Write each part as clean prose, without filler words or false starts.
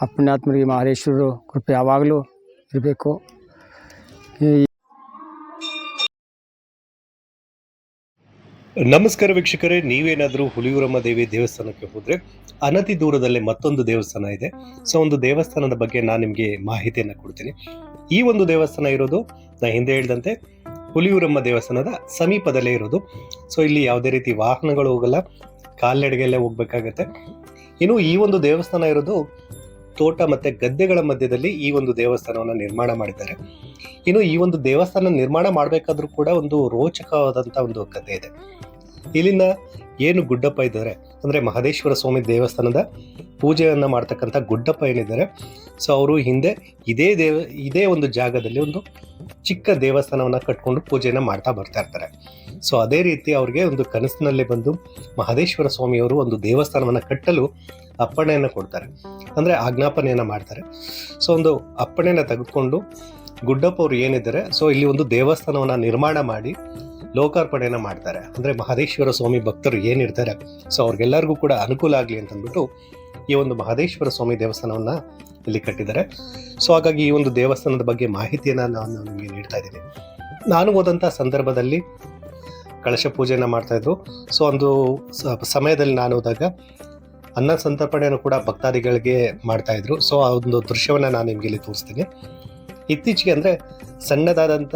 ಆ ಪುಣ್ಯಾತ್ಮರಿಗೆ ಮಹದೇಶ್ವರರು ಕೃಪೆ ಯಾವಾಗಲೂ ಇರಬೇಕು. ನಮಸ್ಕಾರ ವೀಕ್ಷಕರೇ, ನೀವೇನಾದರೂ ಹುಲಿಯೂರಮ್ಮ ದೇವಿ ದೇವಸ್ಥಾನಕ್ಕೆ ಹೋದರೆ ಅನತಿ ದೂರದಲ್ಲೇ ಮತ್ತೊಂದು ದೇವಸ್ಥಾನ ಇದೆ. ಸೊ ಒಂದು ದೇವಸ್ಥಾನದ ಬಗ್ಗೆ ನಾನು ನಿಮಗೆ ಮಾಹಿತಿಯನ್ನು ಕೊಡ್ತೀನಿ. ಈ ಒಂದು ದೇವಸ್ಥಾನ ಇರೋದು ನಾನು ಹಿಂದೆ ಹೇಳಿದಂತೆ ಹುಲಿಯೂರಮ್ಮ ದೇವಸ್ಥಾನದ ಸಮೀಪದಲ್ಲೇ ಇರೋದು. ಸೊ ಇಲ್ಲಿ ಯಾವುದೇ ರೀತಿ ವಾಹನಗಳು ಹೋಗಲ್ಲ, ಕಾಲ್ನಡಿಗೆಯಲ್ಲೇ ಹೋಗ್ಬೇಕಾಗತ್ತೆ. ಇನ್ನು ಈ ಒಂದು ದೇವಸ್ಥಾನ ಇರೋದು ತೋಟ ಮತ್ತು ಗದ್ದೆಗಳ ಮಧ್ಯದಲ್ಲಿ ಈ ಒಂದು ದೇವಸ್ಥಾನವನ್ನು ನಿರ್ಮಾಣ ಮಾಡಿದ್ದಾರೆ. ಇನ್ನು ಈ ಒಂದು ದೇವಸ್ಥಾನ ನಿರ್ಮಾಣ ಮಾಡಬೇಕಾದ್ರೂ ಕೂಡ ಒಂದು ರೋಚಕವಾದಂಥ ಒಂದು ಕಥೆ ಇದೆ. ಇಲ್ಲಿನ ಏನು ಗುಡ್ಡಪ್ಪ ಇದ್ದಾರೆ ಅಂದರೆ ಮಹದೇಶ್ವರ ಸ್ವಾಮಿ ದೇವಸ್ಥಾನದ ಪೂಜೆಯನ್ನು ಮಾಡ್ತಕ್ಕಂಥ ಗುಡ್ಡಪ್ಪ ಏನಿದ್ದಾರೆ, ಸೊ ಅವರು ಹಿಂದೆ ಇದೇ ಒಂದು ಜಾಗದಲ್ಲಿ ಒಂದು ಚಿಕ್ಕ ದೇವಸ್ಥಾನವನ್ನು ಕಟ್ಕೊಂಡು ಪೂಜೆಯನ್ನು ಮಾಡ್ತಾ ಬರ್ತಾ ಇರ್ತಾರೆ. ಸೊ ಅದೇ ರೀತಿ ಅವ್ರಿಗೆ ಒಂದು ಕನಸಿನಲ್ಲಿ ಬಂದು ಮಹದೇಶ್ವರ ಸ್ವಾಮಿಯವರು ಒಂದು ದೇವಸ್ಥಾನವನ್ನು ಕಟ್ಟಲು ಅಪ್ಪಣೆಯನ್ನು ಕೊಡ್ತಾರೆ, ಅಂದರೆ ಆಜ್ಞಾಪನೆಯನ್ನು ಮಾಡ್ತಾರೆ. ಸೊ ಒಂದು ಅಪ್ಪಣೆಯನ್ನು ತೆಗೆದುಕೊಂಡು ಗುಡ್ಡಪ್ಪ ಅವರು ಏನಿದ್ದಾರೆ, ಸೊ ಇಲ್ಲಿ ಒಂದು ದೇವಸ್ಥಾನವನ್ನು ನಿರ್ಮಾಣ ಮಾಡಿ ಲೋಕಾರ್ಪಣೆಯನ್ನು ಮಾಡ್ತಾರೆ. ಅಂದರೆ ಮಹದೇಶ್ವರ ಸ್ವಾಮಿ ಭಕ್ತರು ಏನಿರ್ತಾರೆ, ಸೊ ಅವ್ರಿಗೆಲ್ಲರಿಗೂ ಕೂಡ ಅನುಕೂಲ ಆಗಲಿ ಅಂತಂದ್ಬಿಟ್ಟು ಈ ಒಂದು ಮಹದೇಶ್ವರ ಸ್ವಾಮಿ ದೇವಸ್ಥಾನವನ್ನು ಇಲ್ಲಿ ಕಟ್ಟಿದ್ದಾರೆ. ಸೊ ಹಾಗಾಗಿ ಈ ಒಂದು ದೇವಸ್ಥಾನದ ಬಗ್ಗೆ ಮಾಹಿತಿಯನ್ನು ನಾನು ನಿಮಗೆ ನೀಡ್ತಾ ಇದ್ದೀನಿ. ನಾನು ಹೋದಂಥ ಸಂದರ್ಭದಲ್ಲಿ ಕಳಶ ಪೂಜೆಯನ್ನು ಮಾಡ್ತಾಯಿದ್ರು. ಸೊ ಒಂದು ಸಮಯದಲ್ಲಿ ನಾನು ಹೋದಾಗ ಅನ್ನ ಸಂತರ್ಪಣೆಯನ್ನು ಕೂಡ ಭಕ್ತಾದಿಗಳಿಗೆ ಮಾಡ್ತಾಯಿದ್ರು. ಸೊ ಆ ಒಂದು ದೃಶ್ಯವನ್ನು ನಾನು ನಿಮಗೆ ಇಲ್ಲಿ ತೋರಿಸ್ತೀನಿ. ಇತ್ತೀಚೆಗೆ ಅಂದರೆ ಸಣ್ಣದಾದಂಥ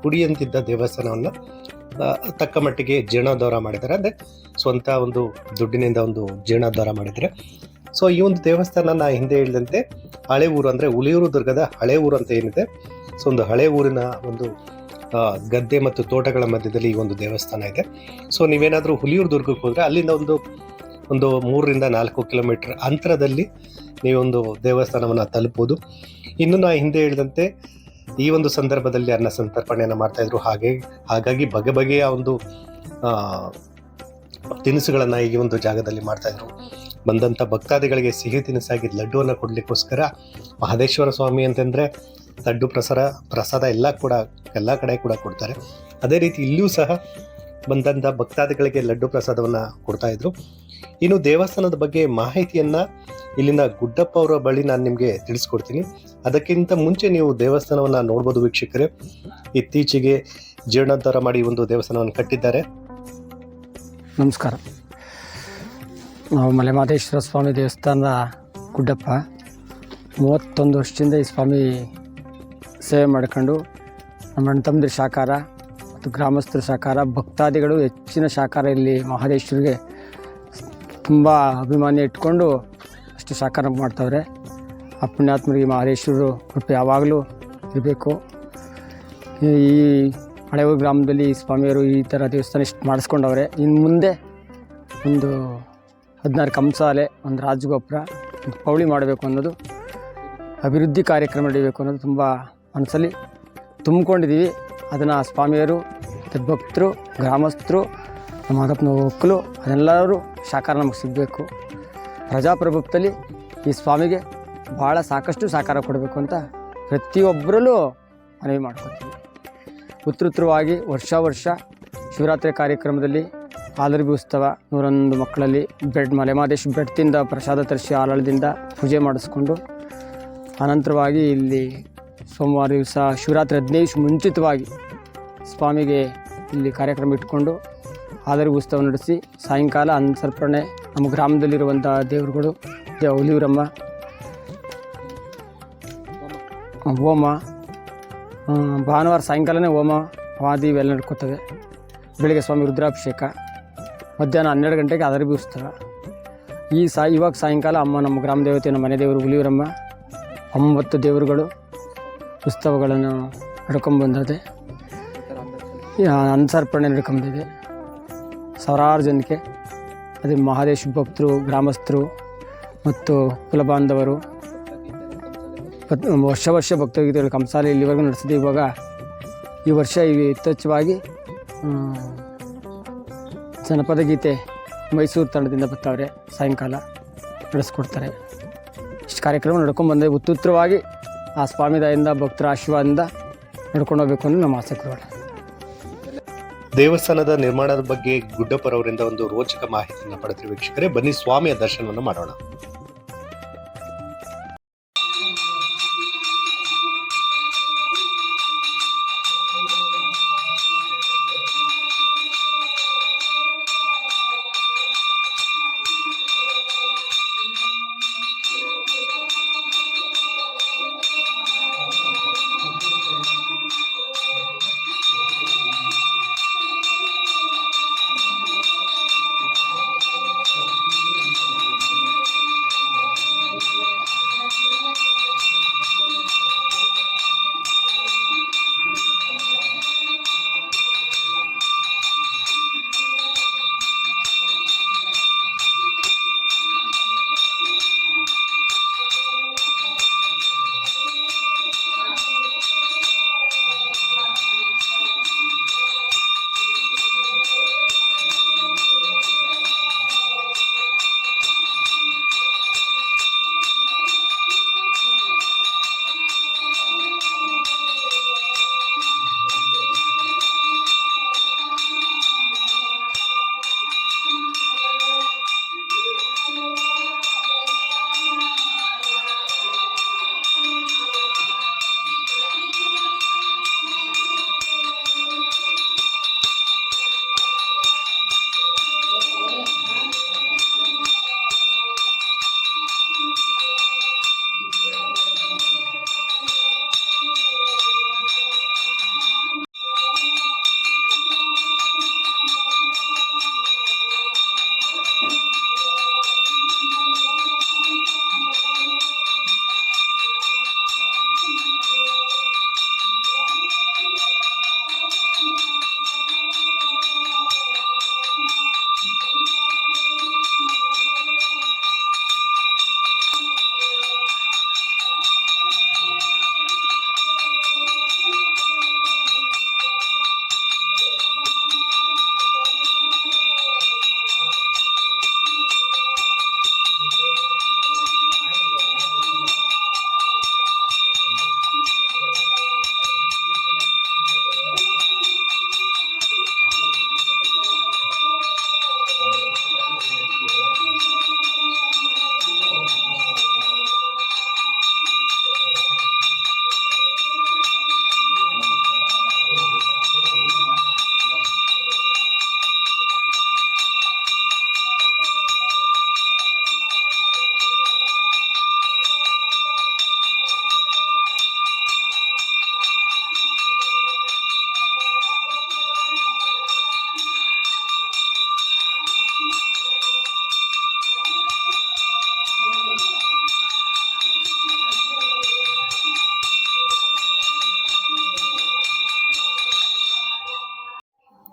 ಗುಡಿಯಂತಿದ್ದ ದೇವಸ್ಥಾನವನ್ನು ತಕ್ಕ ಮಟ್ಟಿಗೆ ಜೀರ್ಣೋದ್ಧಾರ ಮಾಡಿದ್ದಾರೆ. ಅಂದರೆ ಸ್ವಂತ ಒಂದು ದುಡ್ಡಿನಿಂದ ಒಂದು ಜೀರ್ಣೋದ್ಧಾರ ಮಾಡಿದ್ದಾರೆ. ಸೊ ಈ ಒಂದು ದೇವಸ್ಥಾನ ನಾ ಹಿಂದೆ ಹೇಳಿದಂತೆ ಹಳೆ ಊರು, ಅಂದರೆ ಹುಲಿಯೂರು ದುರ್ಗದ ಹಳೆ ಊರು ಅಂತ ಏನಿದೆ, ಸೊ ಒಂದು ಹಳೆ ಊರಿನ ಒಂದು ಗದ್ದೆ ಮತ್ತು ತೋಟಗಳ ಮಧ್ಯದಲ್ಲಿ ಈ ಒಂದು ದೇವಸ್ಥಾನ ಇದೆ. ಸೊ ನೀವೇನಾದರೂ ಹುಲಿಯೂರು ದುರ್ಗಕ್ಕೆ ಹೋದರೆ ಅಲ್ಲಿಂದ ಒಂದು 3 ರಿಂದ 4 ಕಿಲೋಮೀಟರ್ ಅಂತರದಲ್ಲಿ ನೀವೊಂದು ದೇವಸ್ಥಾನವನ್ನು ತಲುಪಬಹುದು. ಇನ್ನು ನಾ ಹಿಂದೆ ಹೇಳಿದಂತೆ ಈ ಒಂದು ಸಂದರ್ಭದಲ್ಲಿ ಅನ್ನ ಸಂತರ್ಪಣೆಯನ್ನು ಮಾಡ್ತಾಯಿದ್ರು. ಹಾಗಾಗಿ ಬಗೆಯ ಒಂದು ತಿನಿಸುಗಳನ್ನು ಈ ಒಂದು ಜಾಗದಲ್ಲಿ ಮಾಡ್ತಾಯಿದ್ರು. ಬಂದಂಥ ಭಕ್ತಾದಿಗಳಿಗೆ ಸಿಹಿ ತಿನಿಸಾಗಿ ಲಡ್ಡುವನ್ನು ಕೊಡಲಿಕ್ಕೋಸ್ಕರ ಮಹದೇಶ್ವರ ಸ್ವಾಮಿ ಅಂತಂದರೆ ಲಡ್ಡು ಪ್ರಸಾದ ಎಲ್ಲ ಕಡೆ ಕೂಡ ಕೊಡ್ತಾರೆ. ಅದೇ ರೀತಿ ಇಲ್ಲಿಯೂ ಸಹ ಬಂದಂಥ ಭಕ್ತಾದಿಗಳಿಗೆ ಲಡ್ಡು ಪ್ರಸಾದವನ್ನು ಕೊಡ್ತಾಯಿದ್ರು. ಇನ್ನು ದೇವಸ್ಥಾನದ ಬಗ್ಗೆ ಮಾಹಿತಿಯನ್ನು ಇಲ್ಲಿನ ಗುಡ್ಡಪ್ಪ ಅವರ ಬಳಿ ನಾನು ನಿಮಗೆ ತಿಳಿಸ್ಕೊಡ್ತೀನಿ. ಅದಕ್ಕಿಂತ ಮುಂಚೆ ನೀವು ದೇವಸ್ಥಾನವನ್ನು ನೋಡ್ಬೋದು ವೀಕ್ಷಕರೇ. ಇತ್ತೀಚೆಗೆ ಜೀರ್ಣೋದ್ಧಾರ ಮಾಡಿ ಒಂದು ದೇವಸ್ಥಾನವನ್ನು ಕಟ್ಟಿದ್ದಾರೆ. ನಮಸ್ಕಾರ. ನಾವು ಮಲೆಮಹದೇಶ್ವರ ಸ್ವಾಮಿ ದೇವಸ್ಥಾನದ ಗುಡ್ಡಪ್ಪ 31 ವರ್ಷದಿಂದ ಈ ಸ್ವಾಮಿ ಸೇವೆ ಮಾಡ್ಕೊಂಡು ನಮ್ಮ ಅಣ್ಣ ತಮ್ಮಂದಿರ ಸಹಕಾರ ಮತ್ತು ಗ್ರಾಮಸ್ಥರ ಸಹಕಾರ, ಭಕ್ತಾದಿಗಳು ಹೆಚ್ಚಿನ ಸಹಕಾರ ಇಲ್ಲಿ ಮಹದೇಶ್ವರಿಗೆ ತುಂಬ ಅಭಿಮಾನ ಇಟ್ಕೊಂಡು ಅಷ್ಟು ಸಹಕಾರ ಮಾಡ್ತಾವ್ರೆ. ಆ ಪುಣ್ಯಾತ್ಮರಿಗೆ ಮಹದೇಶ್ವರರು ಕೃಪೆ ಯಾವಾಗಲೂ ಇರಬೇಕು. ಈ ಹಳೆಯೂರು ಗ್ರಾಮದಲ್ಲಿ ಸ್ವಾಮಿಯವರು ಈ ಥರ ದೇವಸ್ಥಾನ ಇಷ್ಟು ಮಾಡಿಸ್ಕೊಂಡವ್ರೆ. ಇನ್ನು ಮುಂದೆ ಒಂದು 16 ಕಂಸಾಲೆ, ಒಂದು ರಾಜಗೋಪುರ, ಒಂದು ಪೌಳಿ ಮಾಡಬೇಕು ಅನ್ನೋದು, ಅಭಿವೃದ್ಧಿ ಕಾರ್ಯಕ್ರಮ ನಡೀಬೇಕು ಅನ್ನೋದು ತುಂಬ ಮನಸ್ಸಲ್ಲಿ ತುಂಬಿಕೊಂಡಿದ್ದೀವಿ. ಅದನ್ನು ಸ್ವಾಮಿಯರು, ಭಕ್ತರು, ಗ್ರಾಮಸ್ಥರು, ನಮ್ಮ ಆಗಪ್ಪನ ಒಕ್ಕಲು ಅದೆಲ್ಲರೂ ಸಹಕಾರ ನಮಗೆ ಸಿಗಬೇಕು. ಪ್ರಜಾಪ್ರಭುತ್ವದಲ್ಲಿ ಈ ಸ್ವಾಮಿಗೆ ಭಾಳ ಸಾಕಷ್ಟು ಸಹಕಾರ ಕೊಡಬೇಕು ಅಂತ ಪ್ರತಿಯೊಬ್ಬರಲ್ಲೂ ಮನವಿ ಮಾಡ್ಕೊತೀವಿ. ಉತ್ತರವಾಗಿ ವರ್ಷ ಶಿವರಾತ್ರಿ ಕಾರ್ಯಕ್ರಮದಲ್ಲಿ ಹಾಲರ್ಬಿ ಉತ್ಸವ 101 ಮಕ್ಕಳಲ್ಲಿ ಮಲೆಮಹದೇಶ್ವರ ಬೆಟ್ಟದಿಂದ ಪ್ರಸಾದ ತರಿಸಿ ಆಲಳದಿಂದ ಪೂಜೆ ಮಾಡಿಸ್ಕೊಂಡು, ಅನಂತರವಾಗಿ ಇಲ್ಲಿ ಸೋಮವಾರ ದಿವಸ ಶಿವರಾತ್ರಿ 15 ದಿವಸ ಮುಂಚಿತವಾಗಿ ಸ್ವಾಮಿಗೆ ಇಲ್ಲಿ ಕಾರ್ಯಕ್ರಮ ಇಟ್ಕೊಂಡು ಹಾಲರ್ಬಿ ಉತ್ಸವ ನಡೆಸಿ ಸಾಯಂಕಾಲ ಅನ್ನಸರ್ಪಣೆ, ನಮ್ಮ ಗ್ರಾಮದಲ್ಲಿರುವಂಥ ದೇವರುಗಳು ಹುಲಿಯೂರಮ್ಮ, ಹೋಮ, ಭಾನುವಾರ ಸಾಯಂಕಾಲನೇ ಹೋಮ ವಾದಿ ಇವೆಲ್ಲ ನಡ್ಕೋತವೆ. ಬೆಳಿಗ್ಗೆ ಸ್ವಾಮಿ ರುದ್ರಾಭಿಷೇಕ, ಮಧ್ಯಾಹ್ನ 12 ಗಂಟೆಗೆ ಹಾಲರ್ಬಿ ಉತ್ಸವ. ಇವಾಗ ಸಾಯಂಕಾಲ ನಮ್ಮ ಗ್ರಾಮ ದೇವತೆ, ನಮ್ಮ ಮನೆ ದೇವರು ಹುಲಿಯೂರಮ್ಮ 9 ದೇವರುಗಳು ಉತ್ಸವಗಳನ್ನು ನಡ್ಕೊಂಬಂದಿದೆ. ಅನ್ನಸರ್ಪಣೆ ನಡ್ಕೊಂಬಂದಿದೆ. ಸಾವಿರಾರು ಜನಕ್ಕೆ ಅದೇ ಮಹದೇಶ್ವರ ಭಕ್ತರು, ಗ್ರಾಮಸ್ಥರು ಮತ್ತು ಕುಲಬಾಂಧವರು ವರ್ಷ ಭಕ್ತರಿಗೆ ಕಂಸಾಲೆ ಇಲ್ಲಿವರೆಗೂ ನಡೆಸಿದೆ. ಇವಾಗ ಈ ವರ್ಷ ಯಥೇಚ್ಛವಾಗಿ ಜನಪದ ಗೀತೆ ಮೈಸೂರು ತಂಡದಿಂದ ಬರ್ತಾವ್ರೆ, ಸಾಯಂಕಾಲ ನಡೆಸ್ಕೊಡ್ತಾರೆ. ಇಷ್ಟು ಕಾರ್ಯಕ್ರಮ ನಡ್ಕೊಂಡ್ಬಂದೆ. ಉತ್ತುತ್ತರವಾಗಿ ಆ ಸ್ವಾಮಿ ದಯಿಂದ, ಭಕ್ತರ ಆಶೀರ್ವಾದದಿಂದ ನಡ್ಕೊಂಡು ಹೋಗ್ಬೇಕು ಅನ್ನೋ ನಮ್ಮ ಆಸಕ್ತಿಗಳು. ದೇವಸ್ಥಾನದ ನಿರ್ಮಾಣದ ಬಗ್ಗೆ ಗುಡ್ಡಪ್ಪರವರಿಂದ ಒಂದು ರೋಚಕ ಮಾಹಿತಿಯನ್ನು ಪಡೆದ ವೀಕ್ಷಕರೇ, ಬನ್ನಿ ಸ್ವಾಮಿಯ ದರ್ಶನವನ್ನು ಮಾಡೋಣ.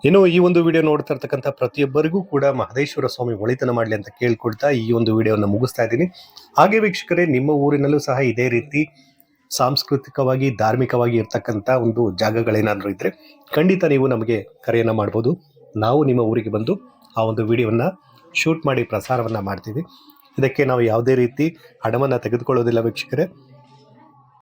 ಇನ್ನು ಈ ಒಂದು ವಿಡಿಯೋ ನೋಡ್ತಾ ಇರ್ತಕ್ಕಂಥ ಪ್ರತಿಯೊಬ್ಬರಿಗೂ ಕೂಡ ಮಹದೇಶ್ವರ ಸ್ವಾಮಿ ಒಳಿತನ ಮಾಡಲಿ ಅಂತ ಕೇಳ್ಕೊಳ್ತಾ ಈ ಒಂದು ವಿಡಿಯೋನ ಮುಗಿಸ್ತಾ ಇದ್ದೀನಿ. ಹಾಗೆ ವೀಕ್ಷಕರೇ, ನಿಮ್ಮ ಊರಿನಲ್ಲೂ ಸಹ ಇದೇ ರೀತಿ ಸಾಂಸ್ಕೃತಿಕವಾಗಿ ಧಾರ್ಮಿಕವಾಗಿ ಇರ್ತಕ್ಕಂಥ ಒಂದು ಜಾಗಗಳೇನಾದರೂ ಇದ್ರೆ ಖಂಡಿತ ನೀವು ನಮಗೆ ಕರೆಯನ್ನು ಮಾಡ್ಬೋದು. ನಾವು ನಿಮ್ಮ ಊರಿಗೆ ಬಂದು ಆ ಒಂದು ವಿಡಿಯೋನ ಶೂಟ್ ಮಾಡಿ ಪ್ರಸಾರವನ್ನು ಮಾಡ್ತೀವಿ. ಇದಕ್ಕೆ ನಾವು ಯಾವುದೇ ರೀತಿ ಹಣವನ್ನು ತೆಗೆದುಕೊಳ್ಳೋದಿಲ್ಲ ವೀಕ್ಷಕರೇ.